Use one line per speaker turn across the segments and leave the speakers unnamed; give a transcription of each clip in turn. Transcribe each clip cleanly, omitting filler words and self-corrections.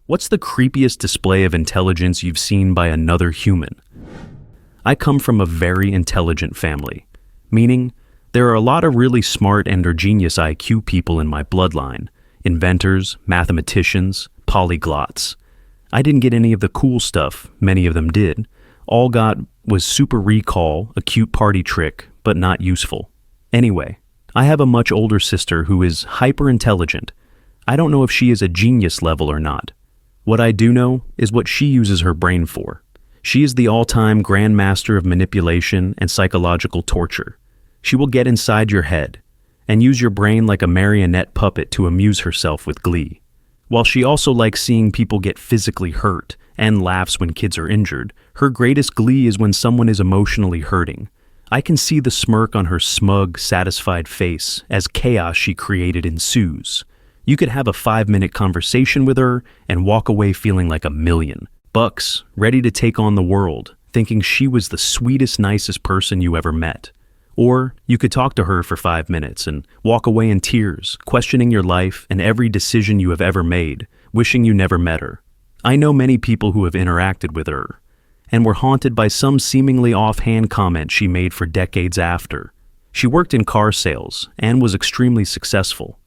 What's the creepiest display of intelligence you've seen by another human? I come from a very intelligent family, meaning there are a lot of really smart and or genius IQ people in my bloodline, inventors, mathematicians, polyglots. I didn't get any of the cool stuff, many of them did. All got was super recall, a cute party trick, but not useful. Anyway, I have a much older sister who is hyper intelligent. I don't know if she is a genius level or not. What I do know is what she uses her brain for. She is the all-time grandmaster of manipulation and psychological torture. She will get inside your head and use your brain like a marionette puppet to amuse herself with glee. While she also likes seeing people get physically hurt and laughs when kids are injured, her greatest glee is when someone is emotionally hurting. I can see the smirk on her smug, satisfied face as chaos she created ensues. You could have a 5-minute conversation with her and walk away feeling like $1,000,000, ready to take on the world, thinking she was the sweetest, nicest person you ever met. Or you could talk to her for 5 minutes and walk away in tears, questioning your life and every decision you have ever made, wishing you never met her. I know many people who have interacted with her and were haunted by some seemingly offhand comment she made for decades after. She worked in car sales and was extremely successful.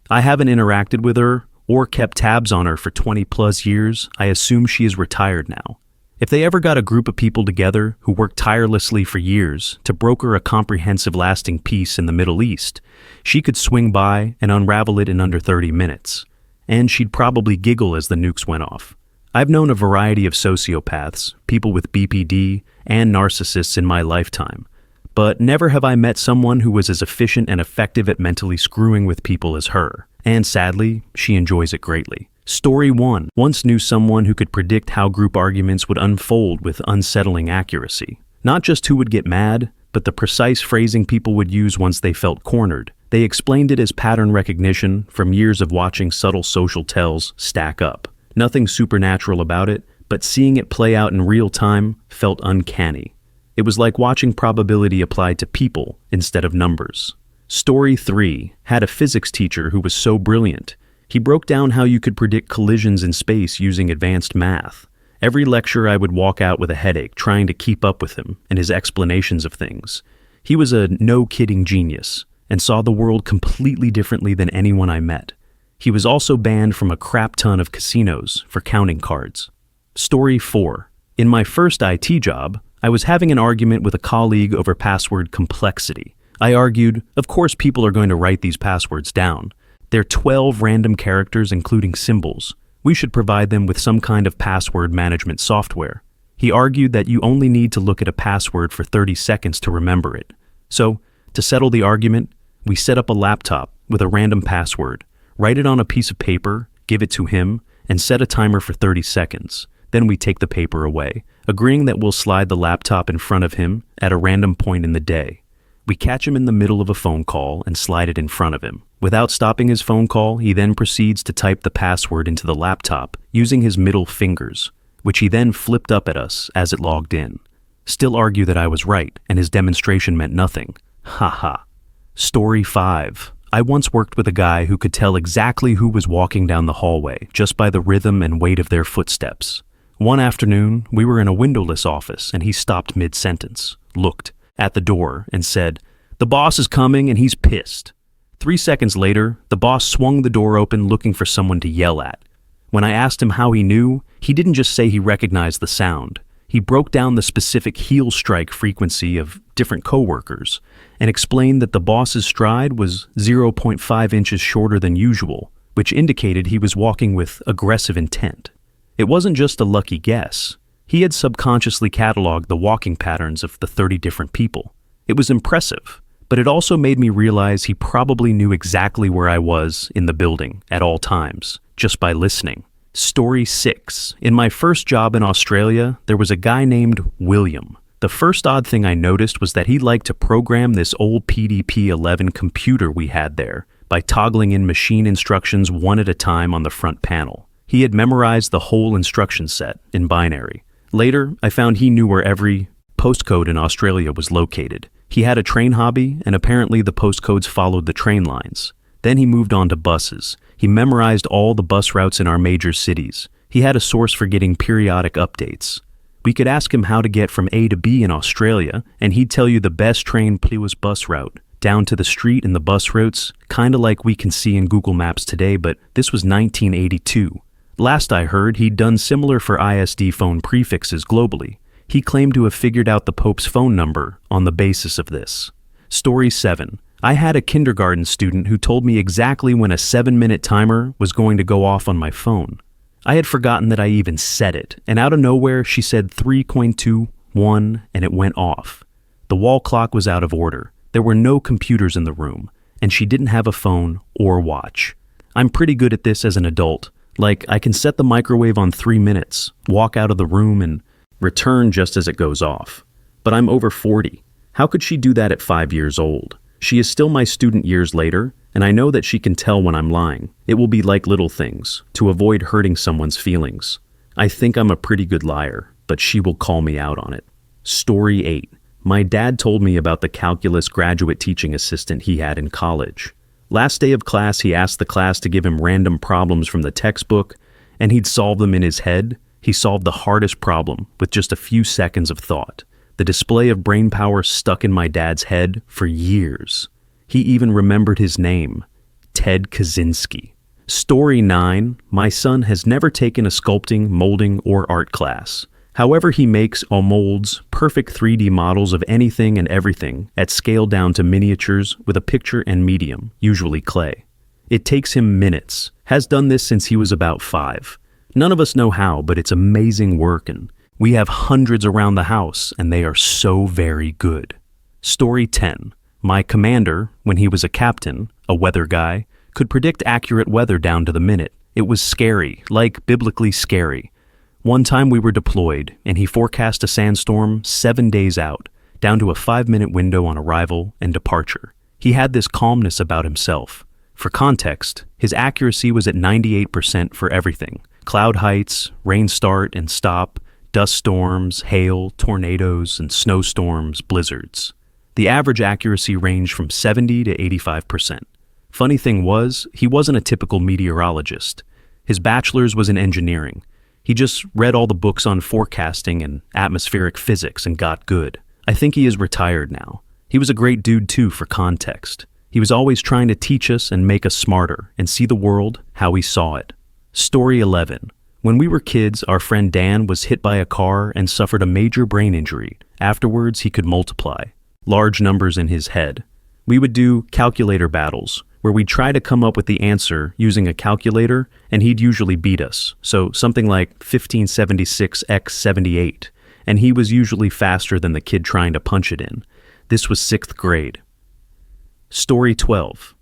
I haven't interacted with her or kept tabs on her for 20+ years. I assume she is retired now. If they ever got a group of people together who worked tirelessly for years to broker a comprehensive lasting peace in the Middle East, she could swing by and unravel it in under 30 minutes. And she'd probably giggle as the nukes went off. I've known a variety of sociopaths, people with BPD, and narcissists in my lifetime. But never have I met someone who was as efficient and effective at mentally screwing with people as her. And sadly, she enjoys it greatly. Story 1. Once knew someone who could predict how group arguments would unfold with unsettling accuracy. Not just who would get mad, but the precise phrasing people would use once they felt cornered. They explained it as pattern recognition from years of watching subtle social tells stack up. Nothing supernatural about it, but seeing it play out in real time felt uncanny. It was like watching probability applied to people instead of numbers. Story 3. Had a physics teacher who was so brilliant. He broke down how you could predict collisions in space using advanced math. Every lecture I would walk out with a headache trying to keep up with him and his explanations of things. He was a no-kidding genius and saw the world completely differently than anyone I met. He was also banned from a crap ton of casinos for counting cards. Story 4. In my first IT job, I was having an argument with a colleague over password complexity. I argued, of course people are going to write these passwords down. They're 12 random characters including symbols. We should provide them with some kind of password management software. He argued that you only need to look at a password for 30 seconds to remember it. So, to settle the argument, we set up a laptop with a random password, write it on a piece of paper, give it to him, and set a timer for 30 seconds. Then we take the paper away, agreeing that we'll slide the laptop in front of him at a random point in the day. We catch him in the middle of a phone call and slide it in front of him. Without stopping his phone call, he then proceeds to type the password into the laptop using his middle fingers, which he then flipped up at us as it logged in. Still argue that I was right and his demonstration meant nothing. Ha ha. Story 5. I once worked with a guy who could tell exactly who was walking down the hallway just by the rhythm and weight of their footsteps. One afternoon, we were in a windowless office and he stopped mid-sentence, looked at the door and said, "The boss is coming and he's pissed." 3 seconds later, the boss swung the door open looking for someone to yell at. When I asked him how he knew, he didn't just say he recognized the sound. He broke down the specific heel strike frequency of different coworkers and explained that the boss's stride was 0.5 inches shorter than usual, which indicated he was walking with aggressive intent. It wasn't just a lucky guess. He had subconsciously cataloged the walking patterns of the 30 different people. It was impressive, but it also made me realize he probably knew exactly where I was in the building at all times, just by listening. Story 6. In my first job in Australia, there was a guy named William. The first odd thing I noticed was that he liked to program this old PDP-11 computer we had there by toggling in machine instructions one at a time on the front panel. He had memorized the whole instruction set in binary. Later, I found he knew where every postcode in Australia was located. He had a train hobby, and apparently the postcodes followed the train lines. Then he moved on to buses. He memorized all the bus routes in our major cities. He had a source for getting periodic updates. We could ask him how to get from A to B in Australia, and he'd tell you the best train Pliwas bus route, down to the street and the bus routes, kinda like we can see in Google Maps today, but this was 1982. Last I heard, he'd done similar for ISD phone prefixes globally. He claimed to have figured out the Pope's phone number on the basis of this. Story 7. I had a kindergarten student who told me exactly when a 7-minute timer was going to go off on my phone. I had forgotten that I even said it, and out of nowhere she said 3.21 and it went off. The wall clock was out of order. There were no computers in the room, and she didn't have a phone or watch. I'm pretty good at this as an adult. Like, I can set the microwave on 3 minutes, walk out of the room, and return just as it goes off. But I'm over 40. How could she do that at 5 years old? She is still my student years later, and I know that she can tell when I'm lying. It will be like little things, to avoid hurting someone's feelings. I think I'm a pretty good liar, but she will call me out on it. Story 8. My dad told me about the calculus graduate teaching assistant he had in college. Last day of class, he asked the class to give him random problems from the textbook, and he'd solve them in his head. He solved the hardest problem with just a few seconds of thought. The display of brain power stuck in my dad's head for years. He even remembered his name, Ted Kaczynski. Story 9. My son has never taken a sculpting, molding, or art class. However, he makes or molds perfect 3D models of anything and everything at scale down to miniatures with a picture and medium, usually clay. It takes him minutes. Has done this since he was about 5. None of us know how, but it's amazing work, and we have hundreds around the house, and they are so very good. Story 10. My commander, when he was a captain, a weather guy, could predict accurate weather down to the minute. It was scary, like biblically scary. One time we were deployed, and he forecast a sandstorm 7 days out, down to a 5-minute window on arrival and departure. He had this calmness about himself. For context, his accuracy was at 98% for everything. Cloud heights, rain start and stop, dust storms, hail, tornadoes, and snowstorms, blizzards. The average accuracy ranged from 70 to 85%. Funny thing was, he wasn't a typical meteorologist. His bachelor's was in engineering. He just read all the books on forecasting and atmospheric physics and got good. I think he is retired now. He was a great dude too, for context. He was always trying to teach us and make us smarter and see the world how he saw it. Story 11. When we were kids, our friend Dan was hit by a car and suffered a major brain injury. Afterwards, he could multiply large numbers in his head. We would do calculator battles, where we'd try to come up with the answer using a calculator, and he'd usually beat us. So something like 1576 x 78, and he was usually faster than the kid trying to punch it in. This was 6th grade. Story 12.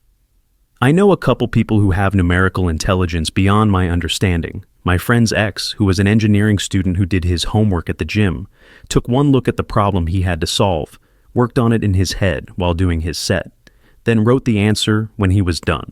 I know a couple people who have numerical intelligence beyond my understanding. My friend's ex, who was an engineering student who did his homework at the gym, took one look at the problem he had to solve, worked on it in his head while doing his set, then wrote the answer when he was done.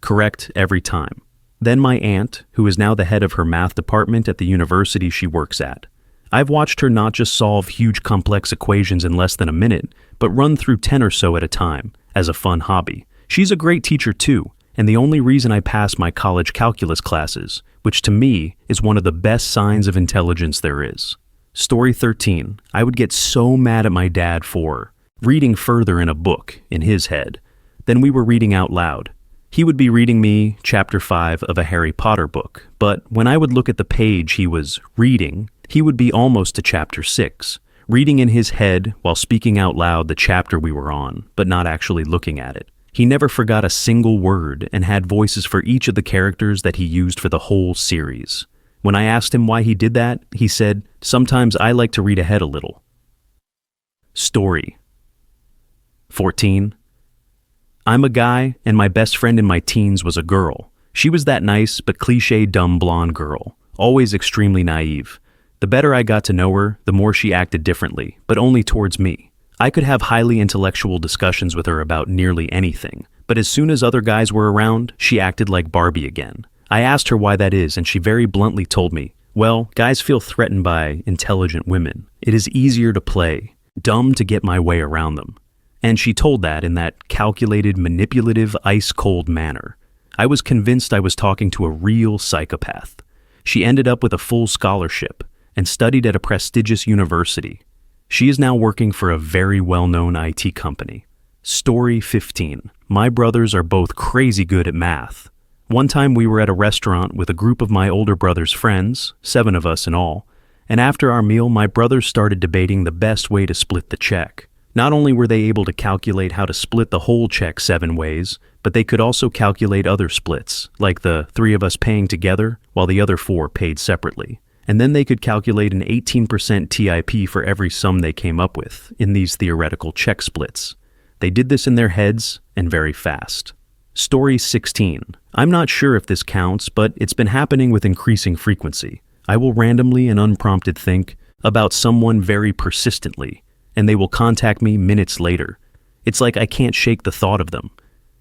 Correct every time. Then my aunt, who is now the head of her math department at the university she works at. I've watched her not just solve huge complex equations in less than a minute, but run through 10 or so at a time, as a fun hobby. She's a great teacher too, and the only reason I passed my college calculus classes, which to me is one of the best signs of intelligence there is. Story 13. I would get so mad at my dad for reading further in a book, in his head, than we were reading out loud. He would be reading me chapter 5 of a Harry Potter book, but when I would look at the page he was reading, he would be almost to chapter 6, reading in his head while speaking out loud the chapter we were on, but not actually looking at it. He never forgot a single word and had voices for each of the characters that he used for the whole series. When I asked him why he did that, he said, "Sometimes I like to read ahead a little." Story 14. I'm a guy, and my best friend in my teens was a girl. She was that nice but cliché dumb blonde girl, always extremely naive. The better I got to know her, the more she acted differently, but only towards me. I could have highly intellectual discussions with her about nearly anything, but as soon as other guys were around, she acted like Barbie again. I asked her why that is, and she very bluntly told me, "Well, guys feel threatened by intelligent women. It is easier to play dumb to get my way around them." And she told that in that calculated, manipulative, ice-cold manner. I was convinced I was talking to a real psychopath. She ended up with a full scholarship and studied at a prestigious university. She is now working for a very well-known IT company. Story 15. My brothers are both crazy good at math. One time we were at a restaurant with a group of my older brother's friends, 7 of us in all, and after our meal, my brothers started debating the best way to split the check. Not only were they able to calculate how to split the whole check 7 ways, but they could also calculate other splits, like the 3 of us paying together while the other 4 paid separately. And then they could calculate an 18% TIP for every sum they came up with in these theoretical check splits. They did this in their heads and very fast. Story 16. I'm not sure if this counts, but it's been happening with increasing frequency. I will randomly and unprompted think about someone very persistently, and they will contact me minutes later. It's like I can't shake the thought of them.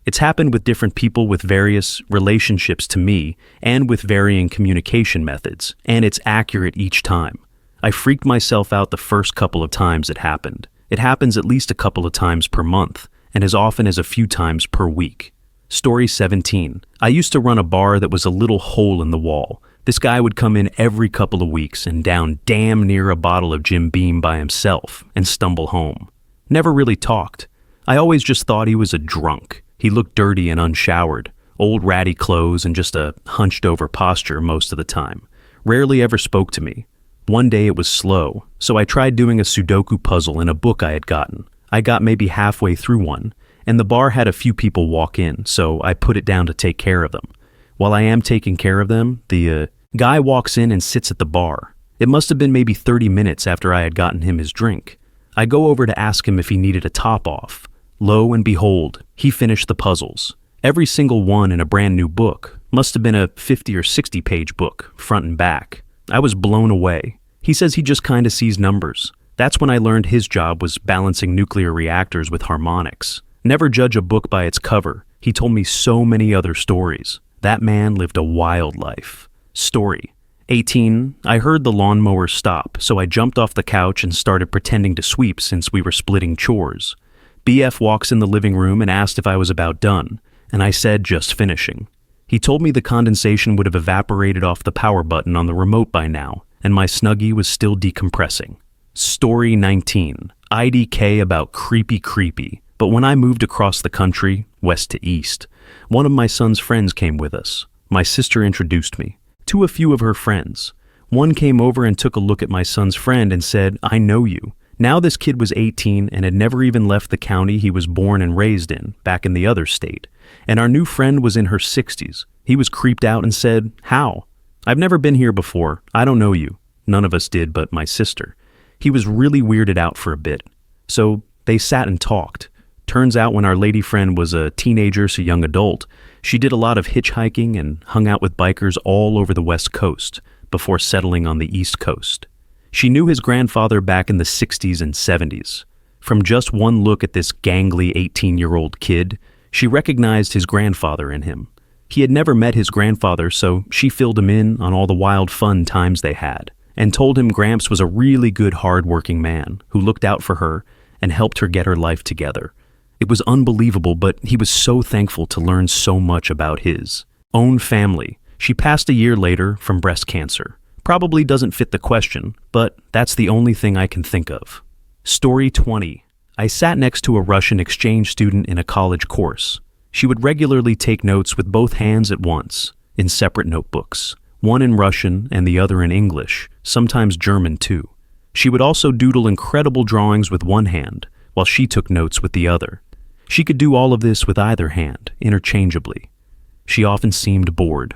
It's happened with different people with various relationships to me and with varying communication methods, and it's accurate each time. I freaked myself out the first couple of times it happened. It happens at least a couple of times per month, and as often as a few times per week. Story 17. I used to run a bar that was a little hole in the wall. This guy would come in every couple of weeks and down damn near a bottle of Jim Beam by himself and stumble home. Never really talked. I always just thought he was a drunk. He looked dirty and unshowered, old ratty clothes and just a hunched over posture most of the time. Rarely ever spoke to me. One day it was slow, so I tried doing a Sudoku puzzle in a book I had gotten. I got maybe halfway through one, and the bar had a few people walk in, so I put it down to take care of them. While I am taking care of them, the guy walks in and sits at the bar. It must have been maybe 30 minutes after I had gotten him his drink. I go over to ask him if he needed a top off. Lo and behold, he finished the puzzles. Every single one in a brand new book. Must have been a 50 or 60 page book, front and back. I was blown away. He says he just kinda sees numbers. That's when I learned his job was balancing nuclear reactors with harmonics. Never judge a book by its cover. He told me so many other stories. That man lived a wild life. Story 18. I heard the lawnmower stop, so I jumped off the couch and started pretending to sweep since we were splitting chores. BF walks in the living room and asked if I was about done, and I said just finishing. He told me the condensation would have evaporated off the power button on the remote by now, and my Snuggie was still decompressing. Story 19. IDK about creepy, but when I moved across the country, west to east, one of my son's friends came with us. My sister introduced me to a few of her friends. One came over and took a look at my son's friend and said, I know you. Now this kid was 18 and had never even left the county he was born and raised in, back in the other state. And our new friend was in her 60s. He was creeped out and said, how? I've never been here before. I don't know you. None of us did but my sister. He was really weirded out for a bit. So they sat and talked. Turns out when our lady friend was a teenager to young adult, she did a lot of hitchhiking and hung out with bikers all over the West Coast before settling on the East Coast. She knew his grandfather back in the 60s and 70s. From just one look at this gangly 18-year-old kid, she recognized his grandfather in him. He had never met his grandfather, so she filled him in on all the wild fun times they had, and told him Gramps was a really good hard-working man who looked out for her and helped her get her life together. It was unbelievable, but he was so thankful to learn so much about his own family. She passed a year later from breast cancer. Probably doesn't fit the question, but that's the only thing I can think of. Story 20. I sat next to a Russian exchange student in a college course. She would regularly take notes with both hands at once, in separate notebooks, one in Russian and the other in English, sometimes German too. She would also doodle incredible drawings with one hand, while she took notes with the other. She could do all of this with either hand, interchangeably. She often seemed bored.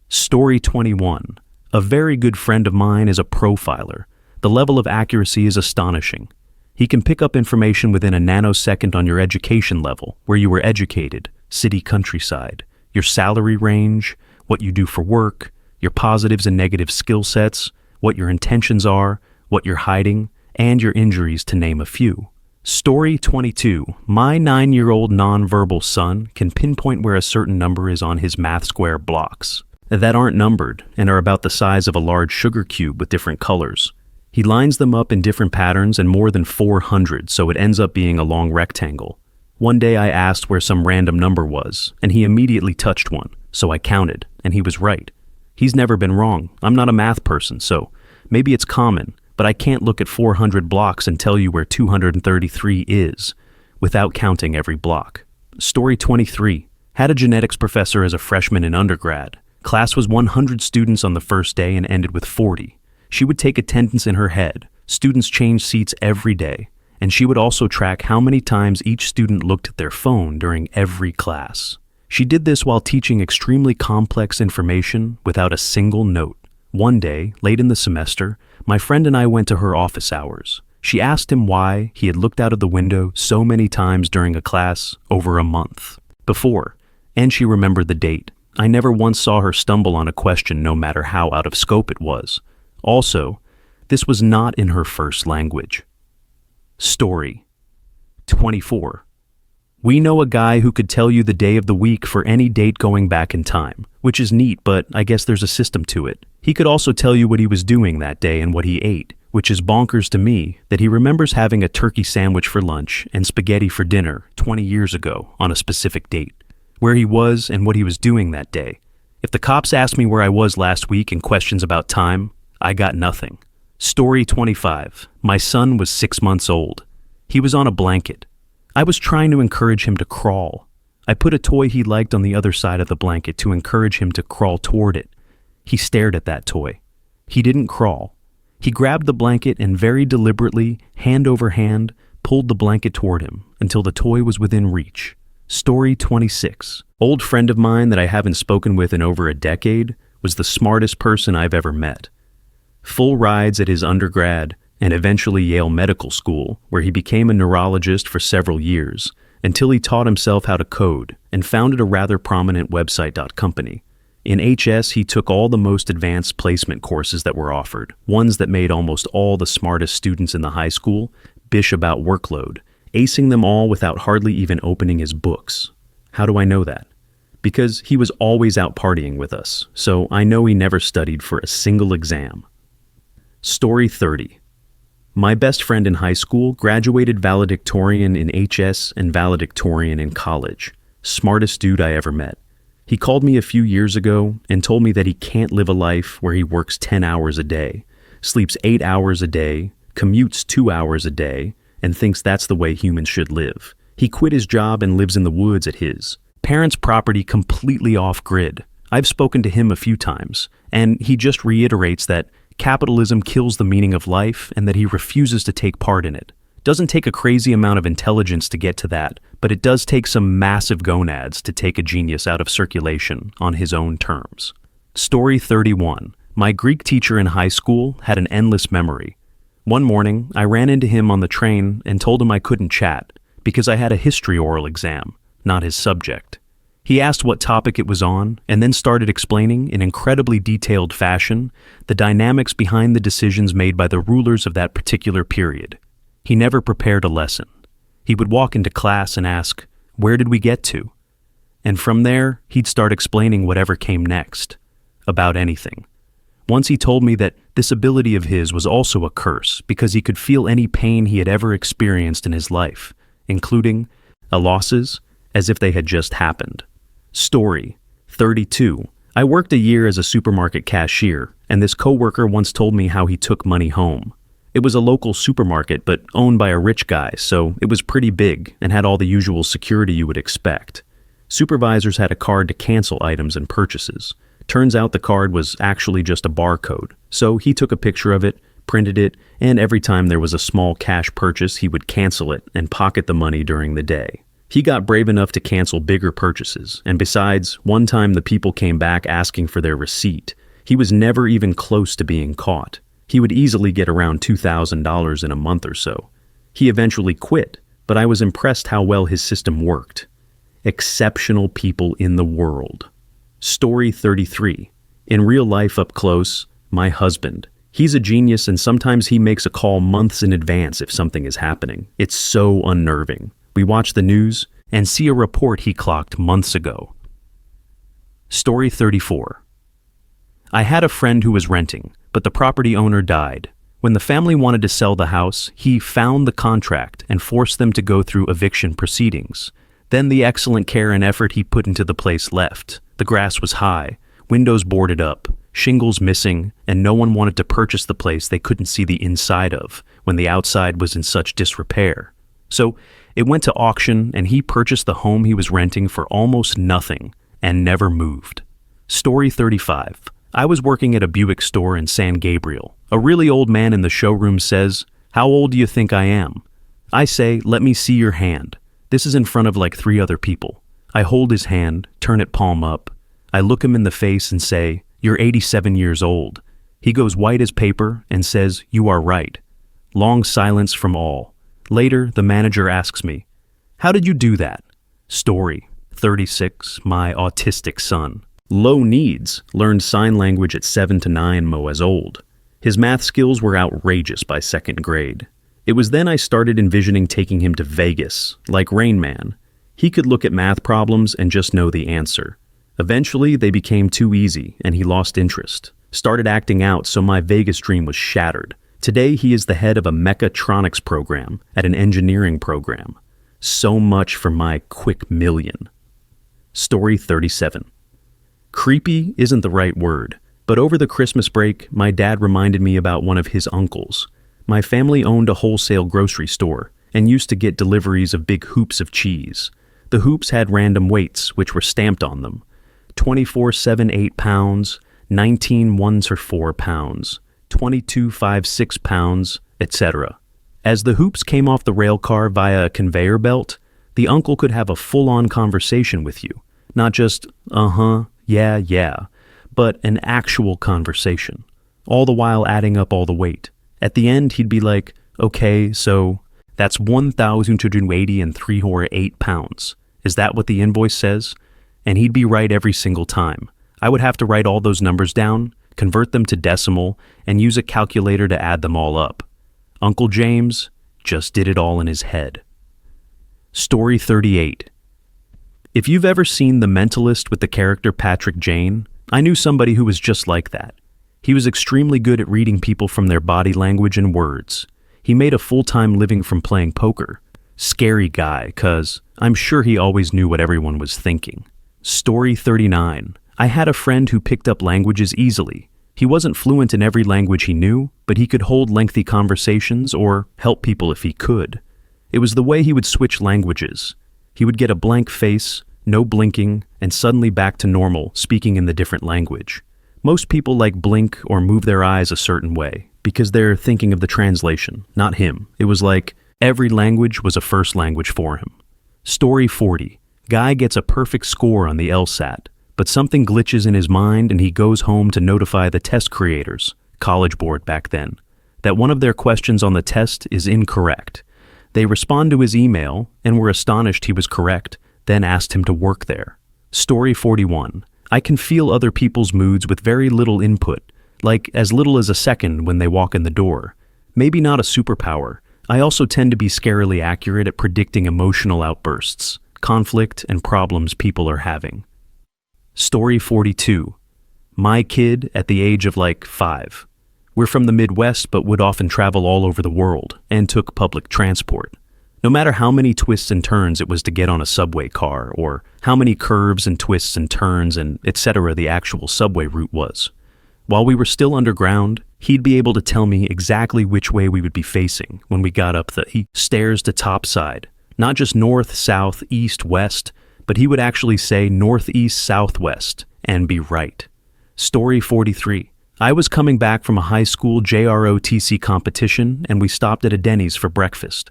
Story 21. A very good friend of mine is a profiler. The level of accuracy is astonishing. He can pick up information within a nanosecond on your education level, where you were educated, city, countryside, your salary range, what you do for work, your positives and negative skill sets, what your intentions are, what you're hiding, and your injuries, to name a few. Story 22. My 9-year-old nonverbal son can pinpoint where a certain number is on his math square blocks that aren't numbered and are about the size of a large sugar cube with different colors. He lines them up in different patterns and more than 400, so it ends up being a long rectangle. One day I asked where some random number was, and he immediately touched one, so I counted, and he was right. He's never been wrong. I'm not a math person, so maybe it's common, but I can't look at 400 blocks and tell you where 233 is without counting every block. Story 23. Had a genetics professor as a freshman in undergrad. Class was 100 students on the first day and ended with 40. She would take attendance in her head. Students changed seats every day, and she would also track how many times each student looked at their phone during every class. She did this while teaching extremely complex information without a single note. One day, late in the semester, my friend and I went to her office hours. She asked him why he had looked out of the window so many times during a class over a month before, and she remembered the date. I never once saw her stumble on a question no matter how out of scope it was. Also, this was not in her first language. Story 24. We know a guy who could tell you the day of the week for any date going back in time, which is neat, but I guess there's a system to it. He could also tell you what he was doing that day and what he ate, which is bonkers to me that he remembers having a turkey sandwich for lunch and spaghetti for dinner 20 years ago on a specific date, where he was and what he was doing that day. If the cops asked me where I was last week and questions about time, I got nothing. Story 25. My son was 6 months old. He was on a blanket. I was trying to encourage him to crawl. I put a toy he liked on the other side of the blanket to encourage him to crawl toward it. He stared at that toy. He didn't crawl. He grabbed the blanket and very deliberately, hand over hand, pulled the blanket toward him until the toy was within reach. Story 26. Old friend of mine that I haven't spoken with in over a decade was the smartest person I've ever met. Full rides at his undergrad and eventually Yale Medical School, where he became a neurologist for several years, until he taught himself how to code and founded a rather prominent website.company. In HS, he took all the most advanced placement courses that were offered, ones that made almost all the smartest students in the high school bish about workload, acing them all without hardly even opening his books. How do I know that? Because he was always out partying with us, so I know he never studied for a single exam. Story 30. My best friend in high school graduated valedictorian in HS and valedictorian in college. Smartest dude I ever met. He called me a few years ago and told me that he can't live a life where he works 10 hours a day, sleeps 8 hours a day, commutes 2 hours a day, and thinks that's the way humans should live. He quit his job and lives in the woods at his parents' property completely off-grid. I've spoken to him a few times, and he just reiterates that capitalism kills the meaning of life and that he refuses to take part in it. Doesn't take a crazy amount of intelligence to get to that, but it does take some massive gonads to take a genius out of circulation on his own terms. Story 31. My Greek teacher in high school had an endless memory. One morning, I ran into him on the train and told him I couldn't chat because I had a history oral exam, not his subject. He asked what topic it was on and then started explaining in incredibly detailed fashion the dynamics behind the decisions made by the rulers of that particular period. He never prepared a lesson. He would walk into class and ask, "Where did we get to?" And from there, he'd start explaining whatever came next, about anything. Once he told me that this ability of his was also a curse because he could feel any pain he had ever experienced in his life, including losses, as if they had just happened. Story 32. I worked a year as a supermarket cashier, and this coworker once told me how he took money home. It was a local supermarket, but owned by a rich guy, so it was pretty big and had all the usual security you would expect. Supervisors had a card to cancel items and purchases. Turns out the card was actually just a barcode, so he took a picture of it, printed it, and every time there was a small cash purchase, he would cancel it and pocket the money during the day. He got brave enough to cancel bigger purchases, and besides, one time the people came back asking for their receipt. He was never even close to being caught. He would easily get around $2,000 in a month or so. He eventually quit, but I was impressed how well his system worked. Exceptional people in the world. Story 33. In real life up close, my husband. He's a genius and sometimes he makes a call months in advance if something is happening. It's so unnerving. We watch the news and see a report he clocked months ago. Story 34. I had a friend who was renting, but the property owner died. When the family wanted to sell the house, he found the contract and forced them to go through eviction proceedings. Then the excellent care and effort he put into the place left. The grass was high, windows boarded up, shingles missing, and no one wanted to purchase the place they couldn't see the inside of when the outside was in such disrepair. So it went to auction, and he purchased the home he was renting for almost nothing and never moved. Story 35. I was working at a Buick store in San Gabriel. A really old man in the showroom says, "How old do you think I am?" I say, "Let me see your hand." This is in front of like 3 other people. I hold his hand, turn it palm up. I look him in the face and say, "You're 87 years old." He goes white as paper and says, "You are right." Long silence from all. Later, the manager asks me, "How did you do that?" Story 36. My autistic son. Low needs, learned sign language at 7 to 9 mo as old. His math skills were outrageous by 2nd grade. It was then I started envisioning taking him to Vegas, like Rain Man. He could look at math problems and just know the answer. Eventually, they became too easy, and he lost interest. Started acting out, so my Vegas dream was shattered. Today, he is the head of a mechatronics program at an engineering program. So much for my quick million. Story 37. Creepy isn't the right word, but over the Christmas break, my dad reminded me about one of his uncles. My family owned a wholesale grocery store and used to get deliveries of big hoops of cheese. The hoops had random weights, which were stamped on them. 24 7 8 pounds, 19 1s or 4 pounds, 22 5 6 pounds, etc. As the hoops came off the rail car via a conveyor belt, the uncle could have a full-on conversation with you. Not just, yeah, but an actual conversation, all the while adding up all the weight. At the end, he'd be like, "Okay, so that's 1,280 and 3 or 8 pounds. Is that what the invoice says?" And he'd be right every single time. I would have to write all those numbers down, convert them to decimal, and use a calculator to add them all up. Uncle James just did it all in his head. Story 38. If you've ever seen The Mentalist with the character Patrick Jane, I knew somebody who was just like that. He was extremely good at reading people from their body language and words. He made a full-time living from playing poker. Scary guy, 'cause I'm sure he always knew what everyone was thinking. Story 39. I had a friend who picked up languages easily. He wasn't fluent in every language he knew, but he could hold lengthy conversations or help people if he could. It was the way he would switch languages. He would get a blank face, no blinking, and suddenly back to normal, speaking in the different language. Most people blink or move their eyes a certain way, because they're thinking of the translation, not him. It was like every language was a first language for him. Story 40. Guy gets a perfect score on the LSAT, but something glitches in his mind and he goes home to notify the test creators, College Board back then, that one of their questions on the test is incorrect. They respond to his email and were astonished he was correct, then asked him to work there. Story 41. I can feel other people's moods with very little input, like as little as a second when they walk in the door. Maybe not a superpower. I also tend to be scarily accurate at predicting emotional outbursts, conflict, and problems people are having. Story 42. My kid at the age of 5. We're from the Midwest but would often travel all over the world and took public transport. No matter how many twists and turns it was to get on a subway car, or how many curves and twists and turns and etc. the actual subway route was. While we were still underground, he'd be able to tell me exactly which way we would be facing when we got up the stairs to topside. Not just north, south, east, west, but he would actually say northeast, southwest, and be right. Story 43. I was coming back from a high school JROTC competition, and we stopped at a Denny's for breakfast.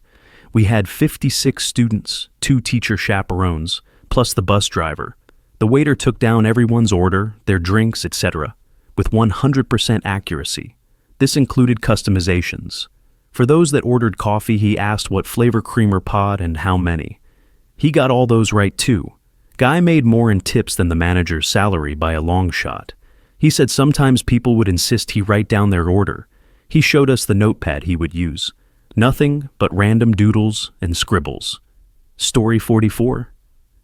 We had 56 students, 2 teacher chaperones, plus the bus driver. The waiter took down everyone's order, their drinks, etc., with 100% accuracy. This included customizations. For those that ordered coffee, he asked what flavor creamer pod and how many. He got all those right too. Guy made more in tips than the manager's salary by a long shot. He said sometimes people would insist he write down their order. He showed us the notepad he would use. Nothing but random doodles and scribbles. Story 44.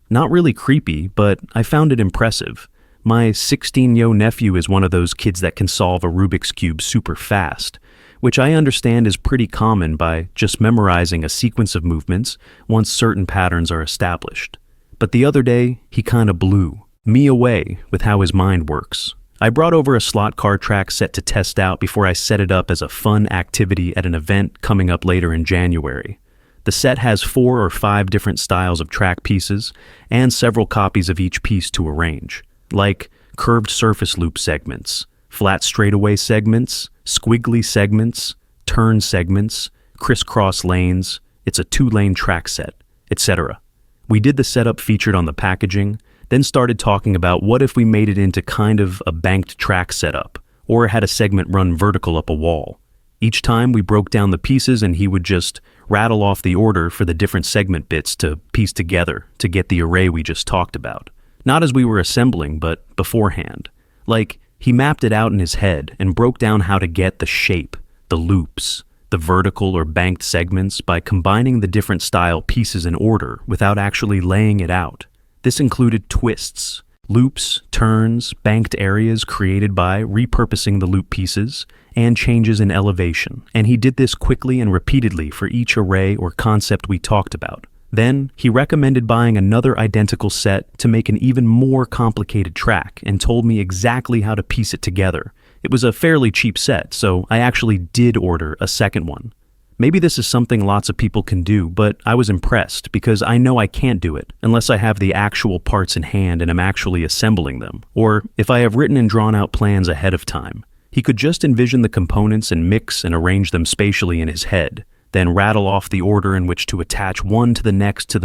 Not really creepy, but I found it impressive. My 16-year-old nephew is one of those kids that can solve a Rubik's Cube super fast, which I understand is pretty common by just memorizing a sequence of movements once certain patterns are established. But the other day, he kinda blew me away with how his mind works. I brought over a slot car track set to test out before I set it up as a fun activity at an event coming up later in January. The set has 4 or 5 different styles of track pieces and several copies of each piece to arrange, like curved surface loop segments, flat straightaway segments, squiggly segments, turn segments, crisscross lanes. It's a 2-lane track set, etc. We did the setup featured on the packaging, then started talking about what if we made it into kind of a banked track setup, or had a segment run vertical up a wall. Each time we broke down the pieces and he would just rattle off the order for the different segment bits to piece together to get the array we just talked about. Not as we were assembling, but beforehand. Like, he mapped it out in his head and broke down how to get the shape, the loops, the vertical or banked segments by combining the different style pieces in order without actually laying it out. This included twists, loops, turns, banked areas created by repurposing the loop pieces, and changes in elevation, and he did this quickly and repeatedly for each array or concept we talked about. Then, he recommended buying another identical set to make an even more complicated track and told me exactly how to piece it together. It was a fairly cheap set, so I actually did order a second one. Maybe this is something lots of people can do, but I was impressed because I know I can't do it unless I have the actual parts in hand and am actually assembling them, or if I have written and drawn out plans ahead of time. He could just envision the components and mix and arrange them spatially in his head, then rattle off the order in which to attach one to the next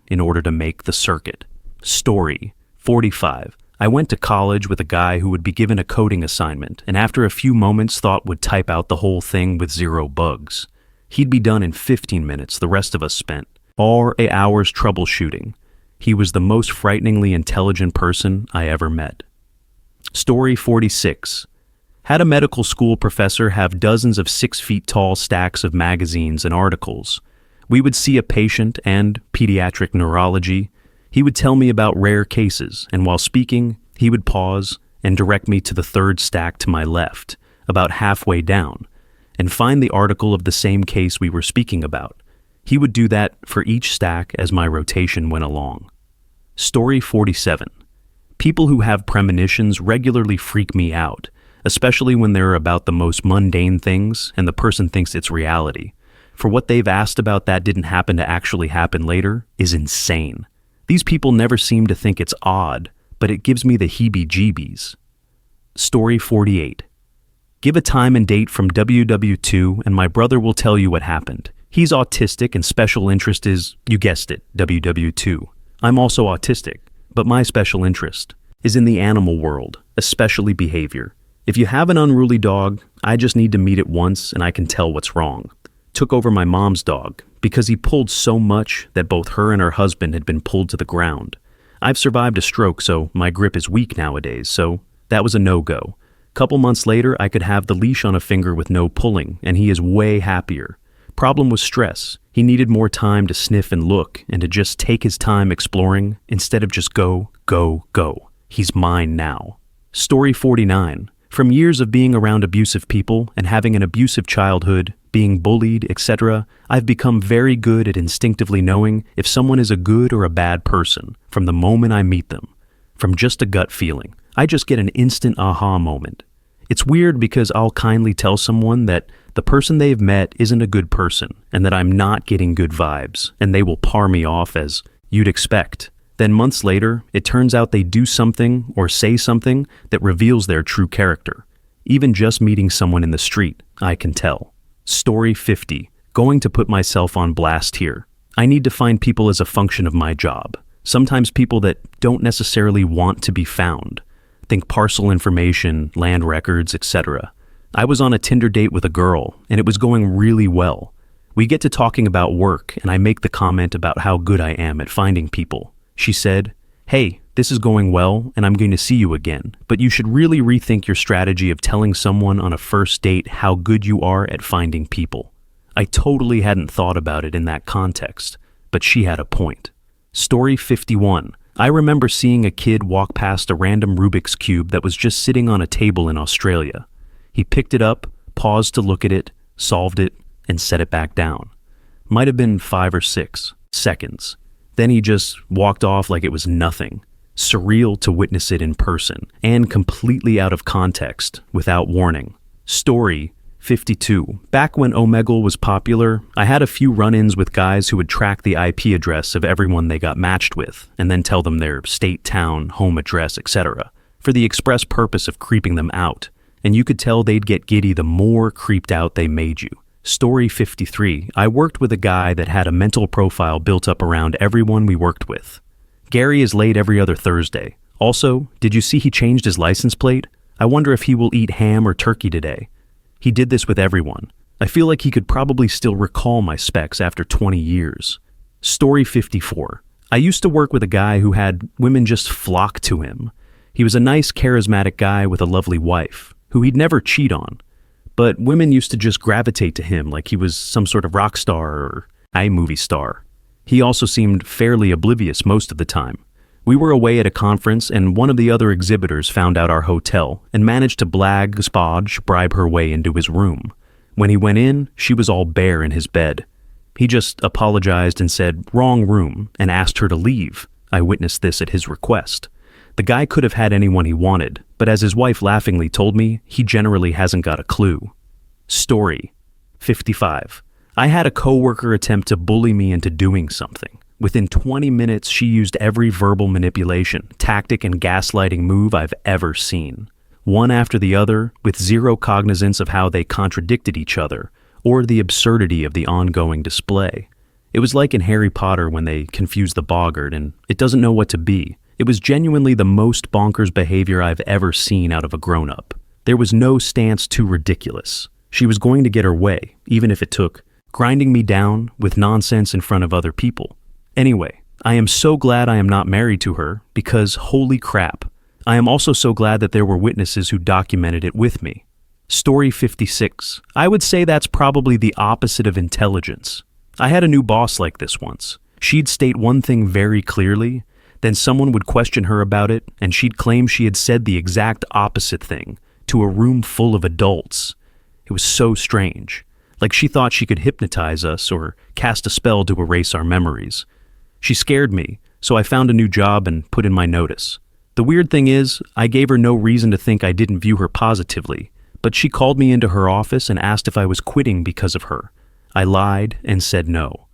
in order to make the circuit. Story 45. I went to college with a guy who would be given a coding assignment and after a few moments thought would type out the whole thing with 0 bugs. He'd be done in 15 minutes, the rest of us spent 4 hours troubleshooting. He was the most frighteningly intelligent person I ever met. Story 46. Had a medical school professor have dozens of 6-feet-tall stacks of magazines and articles. We would see a patient and pediatric neurology. He would tell me about rare cases, and while speaking, he would pause and direct me to the 3rd stack to my left, about halfway down, and find the article of the same case we were speaking about. He would do that for each stack as my rotation went along. Story 47. People who have premonitions regularly freak me out, especially when they're about the most mundane things and the person thinks it's reality. For what they've asked about that didn't happen to actually happen later is insane. These people never seem to think it's odd, but it gives me the heebie-jeebies. Story 48. Give a time and date from WW2 and my brother will tell you what happened. He's autistic and special interest is, you guessed it, WW2. I'm also autistic, but my special interest is in the animal world, especially behavior. If you have an unruly dog, I just need to meet it once and I can tell what's wrong. Took over my mom's dog because he pulled so much that both her and her husband had been pulled to the ground. I've survived a stroke, so my grip is weak nowadays, so that was a no-go. Couple months later, I could have the leash on a finger with no pulling, and he is way happier. Problem was stress. He needed more time to sniff and look, and to just take his time exploring, instead of just go, go, go. He's mine now. Story 49. From years of being around abusive people and having an abusive childhood, being bullied, etc., I've become very good at instinctively knowing if someone is a good or a bad person from the moment I meet them. From just a gut feeling. I just get an instant aha moment. It's weird because I'll kindly tell someone that the person they've met isn't a good person and that I'm not getting good vibes, and they will par me off as you'd expect. Then months later, it turns out they do something or say something that reveals their true character. Even just meeting someone in the street, I can tell. Story 50. Going to put myself on blast here. I need to find people as a function of my job. Sometimes people that don't necessarily want to be found. Think parcel information, land records, etc. I was on a Tinder date with a girl, and it was going really well. We get to talking about work, and I make the comment about how good I am at finding people. She said, "Hey, this is going well, and I'm going to see you again, but you should really rethink your strategy of telling someone on a first date how good you are at finding people." I totally hadn't thought about it in that context, but she had a point. Story 51. I remember seeing a kid walk past a random Rubik's Cube that was just sitting on a table in Australia. He picked it up, paused to look at it, solved it, and set it back down. Might have been 5 or 6 seconds. Then he just walked off like it was nothing. Surreal to witness it in person, and completely out of context, without warning. Story 52. Back when Omegle was popular, I had a few run-ins with guys who would track the IP address of everyone they got matched with, and then tell them their state, town, home address, etc., for the express purpose of creeping them out. And you could tell they'd get giddy the more creeped out they made you. Story 53. I worked with a guy that had a mental profile built up around everyone we worked with. Gary is late every other Thursday. Also, did you see he changed his license plate? I wonder if he will eat ham or turkey today. He did this with everyone. I feel like he could probably still recall my specs after 20 years. Story 54. I used to work with a guy who had women just flock to him. He was a nice, charismatic guy with a lovely wife, who he'd never cheat on. But women used to just gravitate to him like he was some sort of rock star or iMovie star. He also seemed fairly oblivious most of the time. We were away at a conference, and one of the other exhibitors found out our hotel and managed to bribe her way into his room. When he went in, she was all bare in his bed. He just apologized and said, "Wrong room," and asked her to leave. I witnessed this at his request. The guy could have had anyone he wanted, but as his wife laughingly told me, he generally hasn't got a clue. Story 55. I had a coworker attempt to bully me into doing something. Within 20 minutes, she used every verbal manipulation, tactic, and gaslighting move I've ever seen. One after the other, with zero cognizance of how they contradicted each other, or the absurdity of the ongoing display. It was like in Harry Potter when they confuse the boggart and it doesn't know what to be. It was genuinely the most bonkers behavior I've ever seen out of a grown-up. There was no stance too ridiculous. She was going to get her way, even if it took grinding me down with nonsense in front of other people. Anyway, I am so glad I am not married to her, because holy crap. I am also so glad that there were witnesses who documented it with me. Story 56. I would say that's probably the opposite of intelligence. I had a new boss like this once. She'd state one thing very clearly, then someone would question her about it, and she'd claim she had said the exact opposite thing to a room full of adults. It was so strange. Like she thought she could hypnotize us or cast a spell to erase our memories. She scared me, so I found a new job and put in my notice. The weird thing is, I gave her no reason to think I didn't view her positively, but she called me into her office and asked if I was quitting because of her. I lied and said no.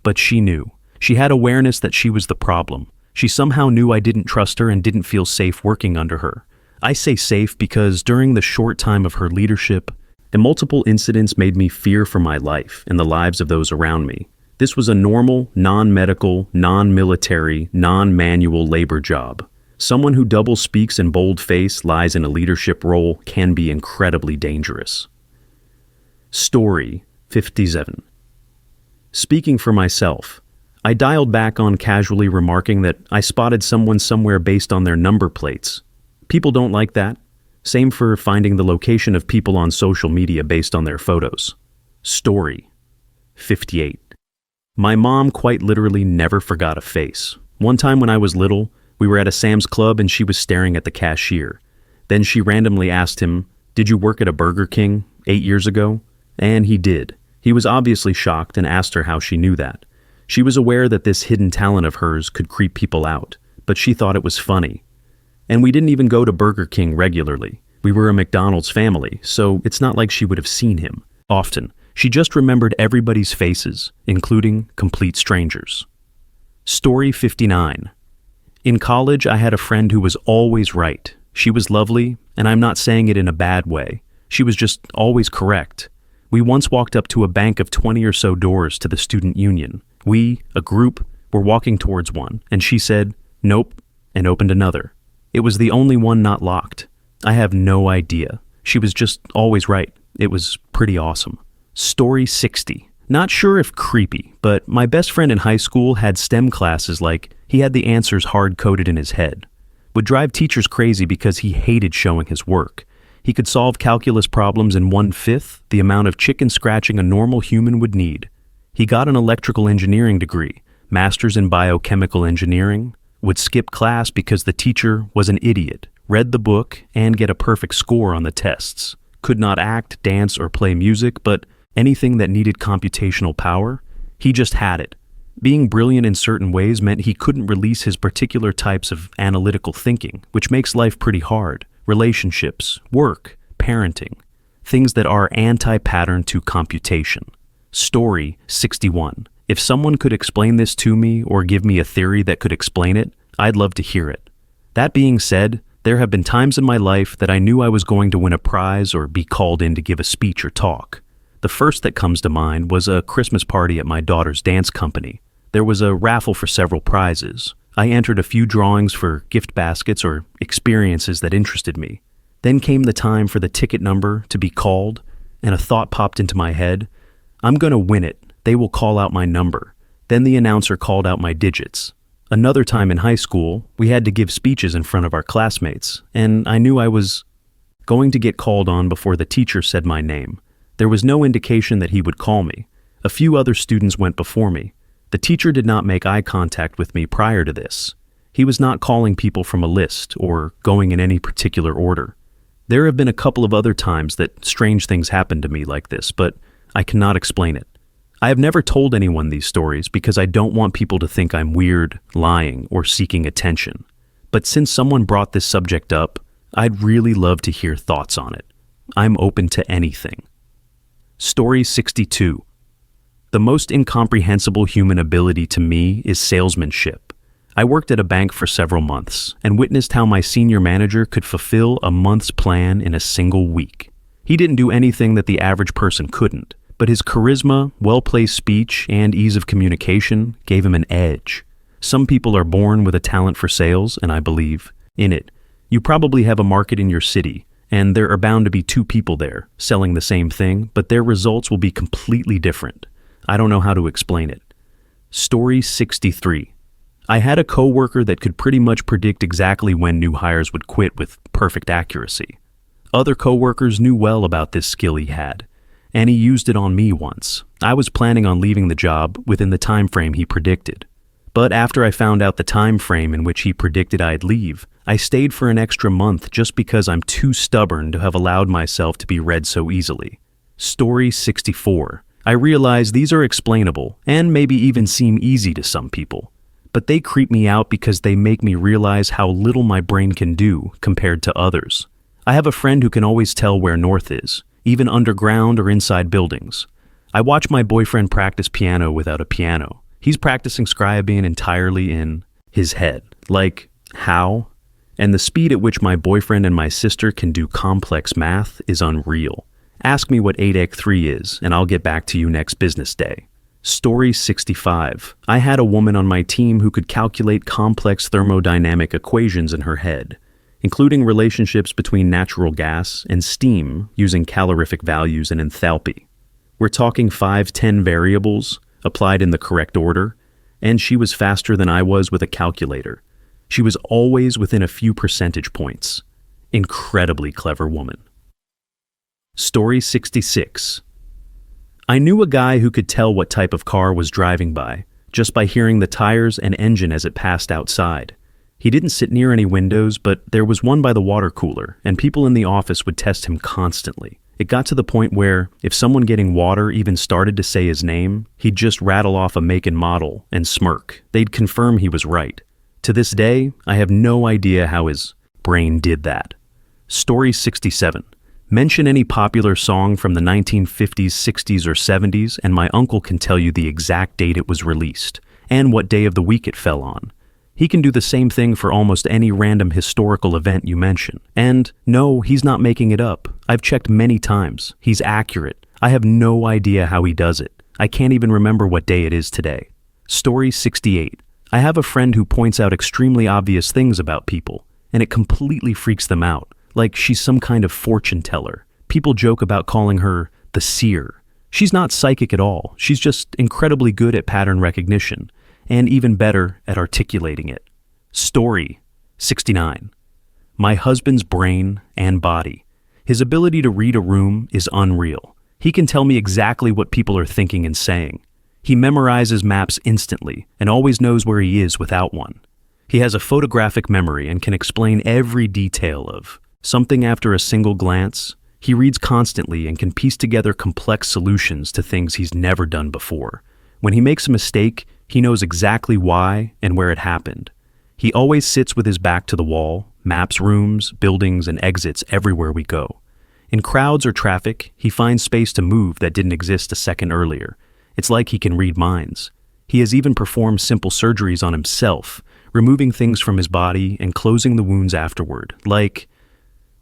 But she knew. She had awareness that she was the problem. She somehow knew I didn't trust her and didn't feel safe working under her. I say safe because during the short time of her leadership, multiple incidents made me fear for my life and the lives of those around me. This was a normal, non-medical, non-military, non-manual labor job. Someone who double speaks and bold-faced lies in a leadership role can be incredibly dangerous. Story 57. Speaking for myself, I dialed back on casually remarking that I spotted someone somewhere based on their number plates. People don't like that. Same for finding the location of people on social media based on their photos. Story 58. My mom quite literally never forgot a face. One time when I was little, we were at a Sam's Club and she was staring at the cashier. Then she randomly asked him, "Did you work at a Burger King 8 years ago?" And he did. He was obviously shocked and asked her how she knew that. She was aware that this hidden talent of hers could creep people out, but she thought it was funny. And we didn't even go to Burger King regularly. We were a McDonald's family, so it's not like she would have seen him often. She just remembered everybody's faces, including complete strangers. Story 59. In college, I had a friend who was always right. She was lovely, and I'm not saying it in a bad way. She was just always correct. We once walked up to a bank of 20 or so doors to the student union. We, a group, were walking towards one, and she said, "Nope," and opened another. It was the only one not locked. I have no idea. She was just always right. It was pretty awesome. Story 60. Not sure if creepy, but my best friend in high school had STEM classes like he had the answers hard-coded in his head. Would drive teachers crazy because he hated showing his work. He could solve calculus problems in 1/5 the amount of chicken scratching a normal human would need. He got an electrical engineering degree, master's in biochemical engineering, would skip class because the teacher was an idiot, read the book, and get a perfect score on the tests. Could not act, dance, or play music, but anything that needed computational power, he just had it. Being brilliant in certain ways meant he couldn't release his particular types of analytical thinking, which makes life pretty hard. Relationships, work, parenting, things that are anti-pattern to computation. Story 61. If someone could explain this to me or give me a theory that could explain it, I'd love to hear it. That being said, there have been times in my life that I knew I was going to win a prize or be called in to give a speech or talk. The first that comes to mind was a Christmas party at my daughter's dance company. There was a raffle for several prizes. I entered a few drawings for gift baskets or experiences that interested me. Then came the time for the ticket number to be called, and a thought popped into my head. I'm going to win it. They will call out my number. Then the announcer called out my digits. Another time in high school, we had to give speeches in front of our classmates, and I knew I was going to get called on before the teacher said my name. There was no indication that he would call me. A few other students went before me. The teacher did not make eye contact with me prior to this. He was not calling people from a list or going in any particular order. There have been a couple of other times that strange things happened to me like this, but I cannot explain it. I have never told anyone these stories because I don't want people to think I'm weird, lying, or seeking attention. But since someone brought this subject up, I'd really love to hear thoughts on it. I'm open to anything. Story 62. The most incomprehensible human ability to me is salesmanship. I worked at a bank for several months and witnessed how my senior manager could fulfill a month's plan in a single week. He didn't do anything that the average person couldn't, but his charisma, well-placed speech, and ease of communication gave him an edge. Some people are born with a talent for sales, and I believe in it. You probably have a market in your city, and there are bound to be two people there selling the same thing, but their results will be completely different. I don't know how to explain it. Story 63. I had a coworker that could pretty much predict exactly when new hires would quit with perfect accuracy. Other coworkers knew well about this skill he had, and he used it on me once. I was planning on leaving the job within the time frame he predicted. But after I found out the time frame in which he predicted I'd leave, I stayed for an extra month just because I'm too stubborn to have allowed myself to be read so easily. Story 64. I realize these are explainable and maybe even seem easy to some people, but they creep me out because they make me realize how little my brain can do compared to others. I have a friend who can always tell where north is, even underground or inside buildings. I watch my boyfriend practice piano without a piano. He's practicing Scriabine entirely in his head. Like, how? And the speed at which my boyfriend and my sister can do complex math is unreal. Ask me what 8x3 is, and I'll get back to you next business day. Story 65. I had a woman on my team who could calculate complex thermodynamic equations in her head, including relationships between natural gas and steam using calorific values and enthalpy. We're talking 5-10 variables applied in the correct order, and she was faster than I was with a calculator. She was always within a few percentage points. Incredibly clever woman. Story 66. I knew a guy who could tell what type of car was driving by, just by hearing the tires and engine as it passed outside. He didn't sit near any windows, but there was one by the water cooler, and people in the office would test him constantly. It got to the point where, if someone getting water even started to say his name, he'd just rattle off a make and model and smirk. They'd confirm he was right. To this day, I have no idea how his brain did that. Story 67. Mention any popular song from the 1950s, 60s, or 70s, and my uncle can tell you the exact date it was released, and what day of the week it fell on. He can do the same thing for almost any random historical event you mention. And no, he's not making it up. I've checked many times. He's accurate. I have no idea how he does it. I can't even remember what day it is today. Story 68. I have a friend who points out extremely obvious things about people, and it completely freaks them out. Like she's some kind of fortune teller. People joke about calling her the seer. She's not psychic at all. She's just incredibly good at pattern recognition, and even better at articulating it. Story 69. My husband's brain and body. His ability to read a room is unreal. He can tell me exactly what people are thinking and saying. He memorizes maps instantly and always knows where he is without one. He has a photographic memory and can explain every detail of something after a single glance. He reads constantly and can piece together complex solutions to things he's never done before. When he makes a mistake, He knows exactly why and where it happened. He always sits with his back to the wall, maps rooms, buildings, and exits everywhere we go. In crowds or traffic, he finds space to move that didn't exist a second earlier. It's like he can read minds. He has even performed simple surgeries on himself, removing things from his body and closing the wounds afterward. Like,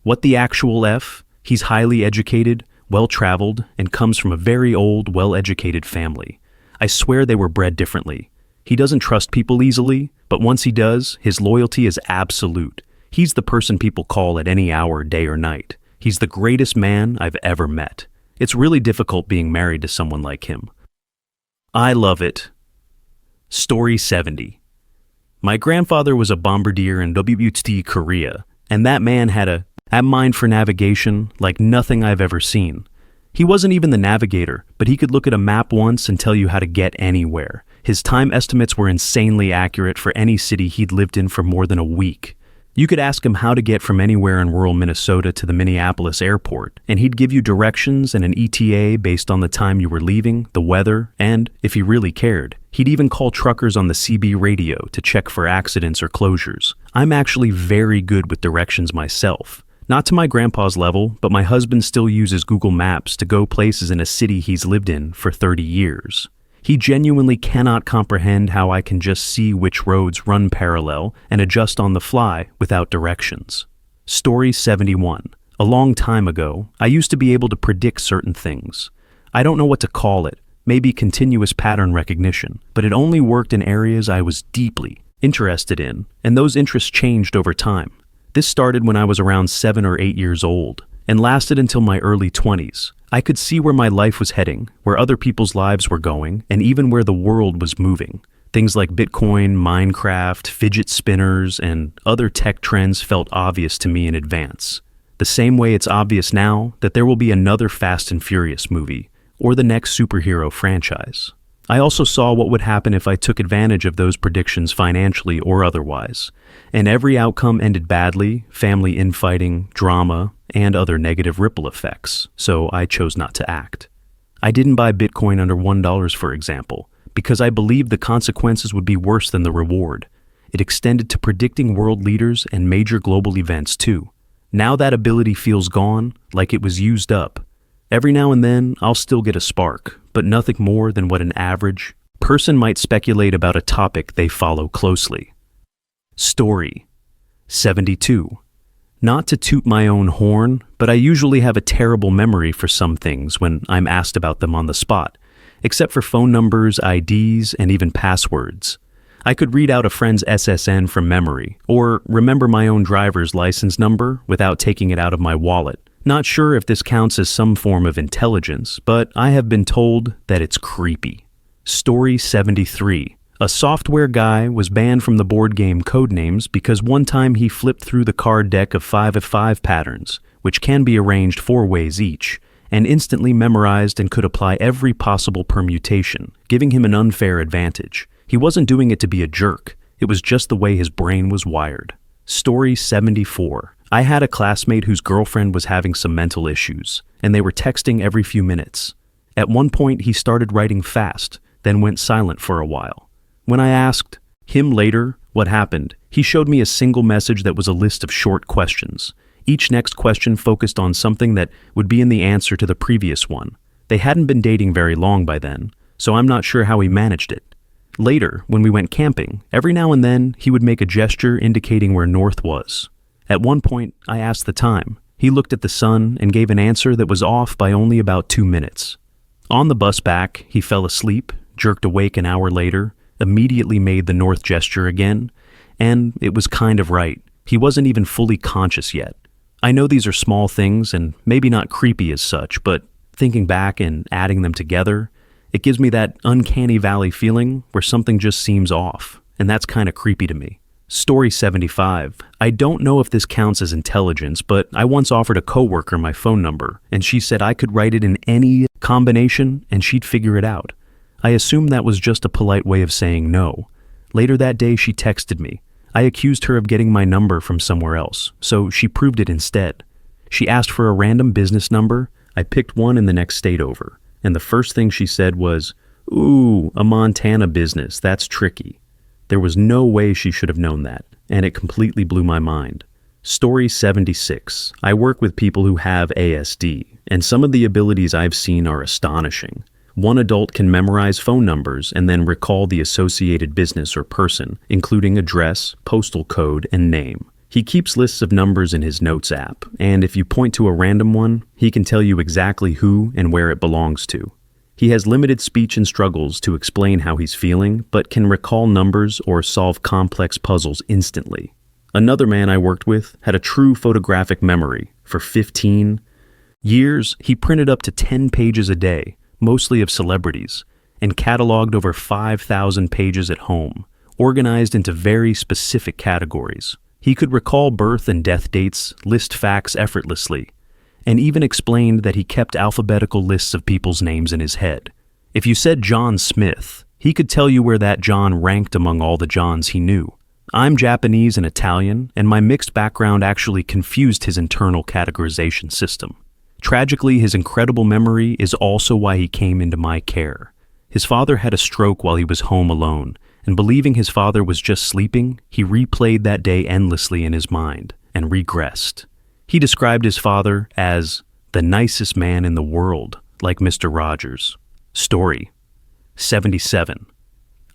what the actual F? He's highly educated, well-traveled, and comes from a very old, well-educated family. I swear they were bred differently. He doesn't trust people easily, but once he does, his loyalty is absolute. He's the person people call at any hour, day or night. He's the greatest man I've ever met. It's really difficult being married to someone like him. I love it. Story 70. My grandfather was a bombardier in WT Korea, and that man had a mind for navigation like nothing I've ever seen. He wasn't even the navigator, but he could look at a map once and tell you how to get anywhere. His time estimates were insanely accurate for any city he'd lived in for more than a week. You could ask him how to get from anywhere in rural Minnesota to the Minneapolis airport, and he'd give you directions and an ETA based on the time you were leaving, the weather, and, if he really cared, he'd even call truckers on the CB radio to check for accidents or closures. I'm actually very good with directions myself. Not to my grandpa's level, but my husband still uses Google Maps to go places in a city he's lived in for 30 years. He genuinely cannot comprehend how I can just see which roads run parallel and adjust on the fly without directions. Story 71. A long time ago, I used to be able to predict certain things. I don't know what to call it, maybe continuous pattern recognition, but it only worked in areas I was deeply interested in, and those interests changed over time. This started when I was around 7 or 8 years old, and lasted until my early 20s. I could see where my life was heading, where other people's lives were going, and even where the world was moving. Things like Bitcoin, Minecraft, fidget spinners, and other tech trends felt obvious to me in advance. The same way it's obvious now that there will be another Fast and Furious movie, or the next superhero franchise. I also saw what would happen if I took advantage of those predictions financially or otherwise, and every outcome ended badly: family infighting, drama, and other negative ripple effects, so I chose not to act. I didn't buy Bitcoin under $1, for example, because I believed the consequences would be worse than the reward. It extended to predicting world leaders and major global events too. Now that ability feels gone, like it was used up. Every now and then, I'll still get a spark, but nothing more than what an average person might speculate about a topic they follow closely. Story 72. Not to toot my own horn, but I usually have a terrible memory for some things when I'm asked about them on the spot, except for phone numbers, IDs, and even passwords. I could read out a friend's SSN from memory, or remember my own driver's license number without taking it out of my wallet. Not sure if this counts as some form of intelligence, but I have been told that it's creepy. Story 73. A software guy was banned from the board game Codenames because one time he flipped through the card deck of 5 of 5 patterns, which can be arranged 4 ways each, and instantly memorized and could apply every possible permutation, giving him an unfair advantage. He wasn't doing it to be a jerk. It was just the way his brain was wired. Story 74. I had a classmate whose girlfriend was having some mental issues, and they were texting every few minutes. At one point, he started writing fast, then went silent for a while. When I asked him later what happened, he showed me a single message that was a list of short questions. Each next question focused on something that would be in the answer to the previous one. They hadn't been dating very long by then, so I'm not sure how he managed it. Later, when we went camping, every now and then he would make a gesture indicating where north was. At one point, I asked the time. He looked at the sun and gave an answer that was off by only about 2 minutes. On the bus back, he fell asleep, jerked awake an hour later, immediately made the north gesture again, and it was kind of right. He wasn't even fully conscious yet. I know these are small things and maybe not creepy as such, but thinking back and adding them together, it gives me that uncanny valley feeling where something just seems off, and that's kind of creepy to me. Story 75. I don't know if this counts as intelligence, but I once offered a coworker my phone number, and she said I could write it in any combination and she'd figure it out. I assumed that was just a polite way of saying no. Later that day, she texted me. I accused her of getting my number from somewhere else, so she proved it instead. She asked for a random business number. I picked one in the next state over, and the first thing she said was, Ooh, a Montana business, that's tricky. There was no way she should have known that, and it completely blew my mind. Story 76. I work with people who have ASD, and some of the abilities I've seen are astonishing. One adult can memorize phone numbers and then recall the associated business or person, including address, postal code, and name. He keeps lists of numbers in his notes app, and if you point to a random one, he can tell you exactly who and where it belongs to. He has limited speech and struggles to explain how he's feeling, but can recall numbers or solve complex puzzles instantly. Another man I worked with had a true photographic memory. For 15 years, he printed up to 10 pages a day, mostly of celebrities, and cataloged over 5,000 pages at home, organized into very specific categories. He could recall birth and death dates, list facts effortlessly, and even explained that he kept alphabetical lists of people's names in his head. If you said John Smith, he could tell you where that John ranked among all the Johns he knew. I'm Japanese and Italian, and my mixed background actually confused his internal categorization system. Tragically, his incredible memory is also why he came into my care. His father had a stroke while he was home alone, and believing his father was just sleeping, he replayed that day endlessly in his mind and regressed. He described his father as the nicest man in the world, like Mr. Rogers. Story 77.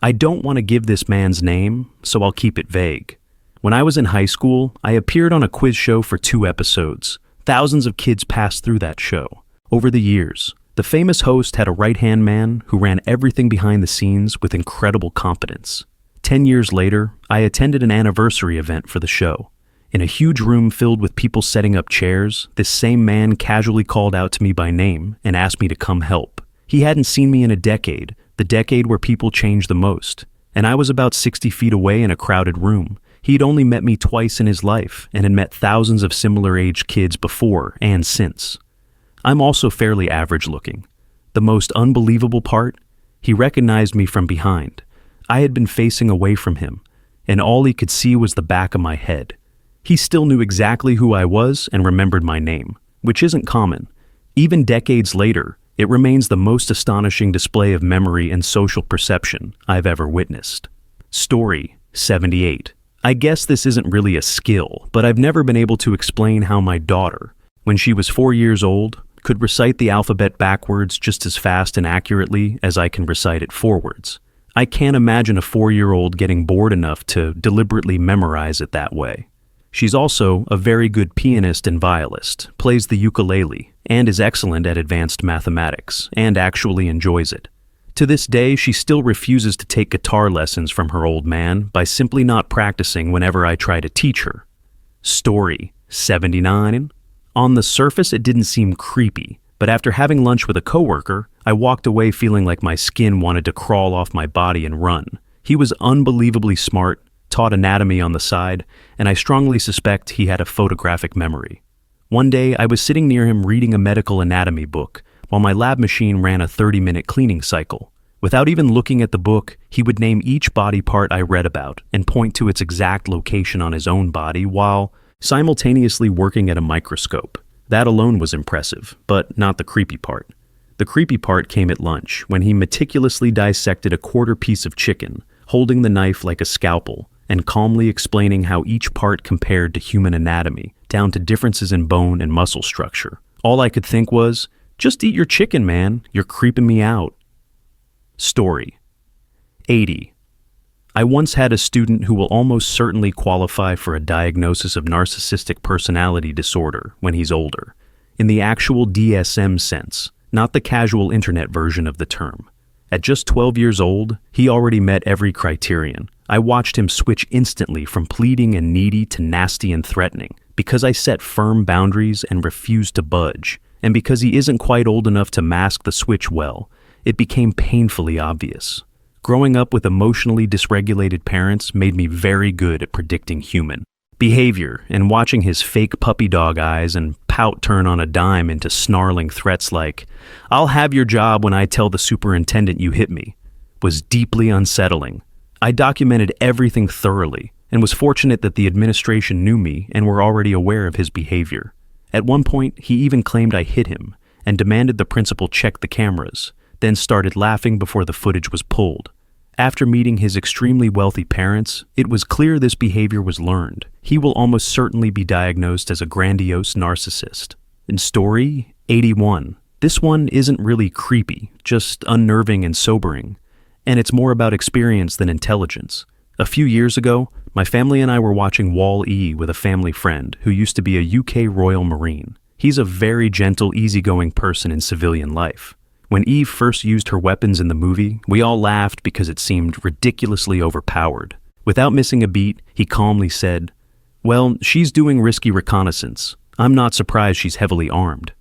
I don't want to give this man's name, so I'll keep it vague. When I was in high school, I appeared on a quiz show for 2 episodes. Thousands of kids passed through that show. Over the years, the famous host had a right-hand man who ran everything behind the scenes with incredible competence. 10 years later, I attended an anniversary event for the show. In a huge room filled with people setting up chairs, this same man casually called out to me by name and asked me to come help. He hadn't seen me in a decade, the decade where people change the most, and I was about 60 feet away in a crowded room. He'd only met me twice in his life and had met thousands of similar-aged kids before and since. I'm also fairly average-looking. The most unbelievable part? He recognized me from behind. I had been facing away from him, and all he could see was the back of my head. He still knew exactly who I was and remembered my name, which isn't common. Even decades later, it remains the most astonishing display of memory and social perception I've ever witnessed. Story 78. I guess this isn't really a skill, but I've never been able to explain how my daughter, when she was 4 years old, could recite the alphabet backwards just as fast and accurately as I can recite it forwards. I can't imagine a 4-year-old getting bored enough to deliberately memorize it that way. She's also a very good pianist and violist, plays the ukulele, and is excellent at advanced mathematics, and actually enjoys it. To this day, she still refuses to take guitar lessons from her old man by simply not practicing whenever I try to teach her. Story 79. On the surface, it didn't seem creepy, but after having lunch with a coworker, I walked away feeling like my skin wanted to crawl off my body and run. He was unbelievably smart, taught anatomy on the side, and I strongly suspect he had a photographic memory. One day, I was sitting near him reading a medical anatomy book, while my lab machine ran a 30-minute cleaning cycle. Without even looking at the book, he would name each body part I read about and point to its exact location on his own body while simultaneously working at a microscope. That alone was impressive, but not the creepy part. The creepy part came at lunch, when he meticulously dissected a quarter piece of chicken, holding the knife like a scalpel, and calmly explaining how each part compared to human anatomy, down to differences in bone and muscle structure. All I could think was, just eat your chicken, man. You're creeping me out. Story 80. I once had a student who will almost certainly qualify for a diagnosis of narcissistic personality disorder when he's older, in the actual DSM sense, not the casual internet version of the term. At just 12 years old, he already met every criterion. I watched him switch instantly from pleading and needy to nasty and threatening, because I set firm boundaries and refused to budge, and because he isn't quite old enough to mask the switch well, it became painfully obvious. Growing up with emotionally dysregulated parents made me very good at predicting human behavior, and watching his fake puppy dog eyes and pout turn on a dime into snarling threats like, "I'll have your job when I tell the superintendent you hit me," was deeply unsettling. I documented everything thoroughly, and was fortunate that the administration knew me and were already aware of his behavior. At one point, he even claimed I hit him, and demanded the principal check the cameras, then started laughing before the footage was pulled. After meeting his extremely wealthy parents, it was clear this behavior was learned. He will almost certainly be diagnosed as a grandiose narcissist. In story 81, this one isn't really creepy, just unnerving and sobering, and it's more about experience than intelligence. A few years ago, my family and I were watching Wall-E with a family friend who used to be a UK Royal Marine. He's a very gentle, easygoing person in civilian life. When Eve first used her weapons in the movie, we all laughed because it seemed ridiculously overpowered. Without missing a beat, he calmly said, "Well, she's doing risky reconnaissance. I'm not surprised she's heavily armed."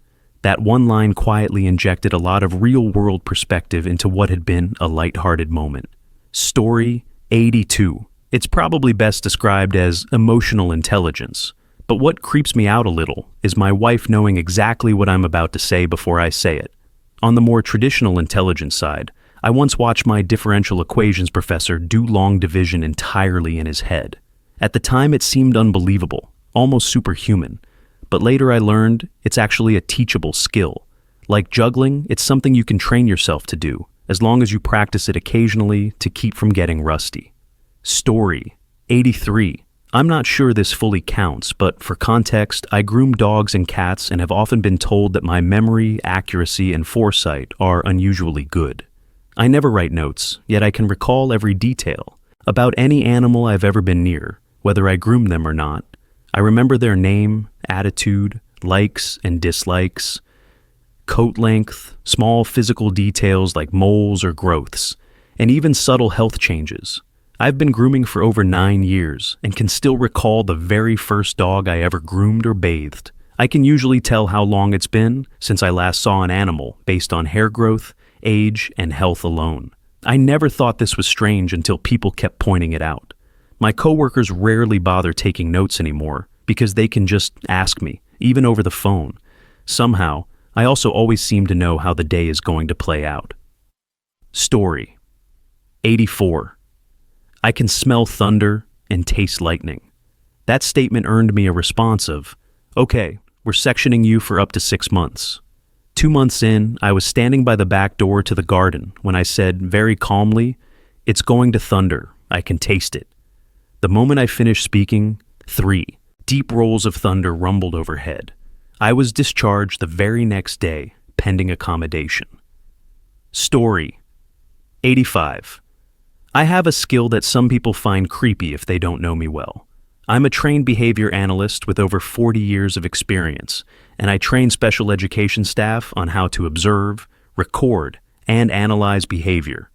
That one line quietly injected a lot of real-world perspective into what had been a lighthearted moment. Story 82. It's probably best described as emotional intelligence. But what creeps me out a little is my wife knowing exactly what I'm about to say before I say it. On the more traditional intelligence side, I once watched my differential equations professor do long division entirely in his head. At the time it seemed unbelievable, almost superhuman, but later I learned it's actually a teachable skill. Like juggling, it's something you can train yourself to do, as long as you practice it occasionally to keep from getting rusty. Story 83. I'm not sure this fully counts, but for context, I groom dogs and cats and have often been told that my memory, accuracy, and foresight are unusually good. I never write notes, yet I can recall every detail about any animal I've ever been near, whether I groom them or not. I remember their name, attitude, likes and dislikes, coat length, small physical details like moles or growths, and even subtle health changes. I've been grooming for over 9 years and can still recall the very first dog I ever groomed or bathed. I can usually tell how long it's been since I last saw an animal based on hair growth, age, and health alone. I never thought this was strange until people kept pointing it out. My coworkers rarely bother taking notes anymore because they can just ask me, even over the phone. Somehow, I also always seem to know how the day is going to play out. Story 84. I can smell thunder and taste lightning. That statement earned me a response of, "Okay, we're sectioning you for up to 6 months." 2 months in, I was standing by the back door to the garden when I said very calmly, "It's going to thunder. I can taste it." The moment I finished speaking, 3 deep rolls of thunder rumbled overhead. I was discharged the very next day, pending accommodation. Story 85. I have a skill that some people find creepy if they don't know me well. I'm a trained behavior analyst with over 40 years of experience, and I train special education staff on how to observe, record, and analyze behavior.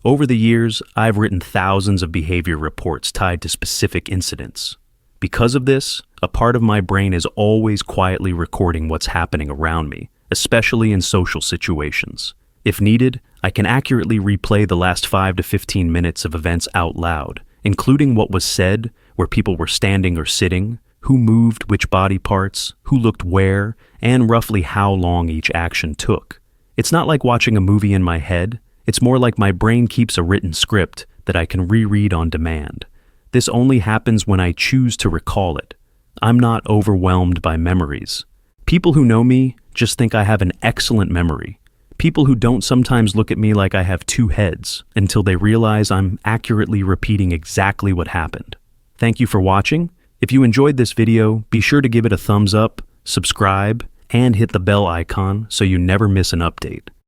Over the years, I've written thousands of behavior reports tied to specific incidents. Because of this, a part of my brain is always quietly recording what's happening around me, especially in social situations. If needed, I can accurately replay the last 5 to 15 minutes of events out loud, including what was said, where people were standing or sitting, who moved which body parts, who looked where, and roughly how long each action took. It's not like watching a movie in my head, it's more like my brain keeps a written script that I can reread on demand. This only happens when I choose to recall it. I'm not overwhelmed by memories. People who know me just think I have an excellent memory. People who don't sometimes look at me like I have 2 heads until they realize I'm accurately repeating exactly what happened. Thank you for watching. If you enjoyed this video, be sure to give it a thumbs up, subscribe, and hit the bell icon so you never miss an update.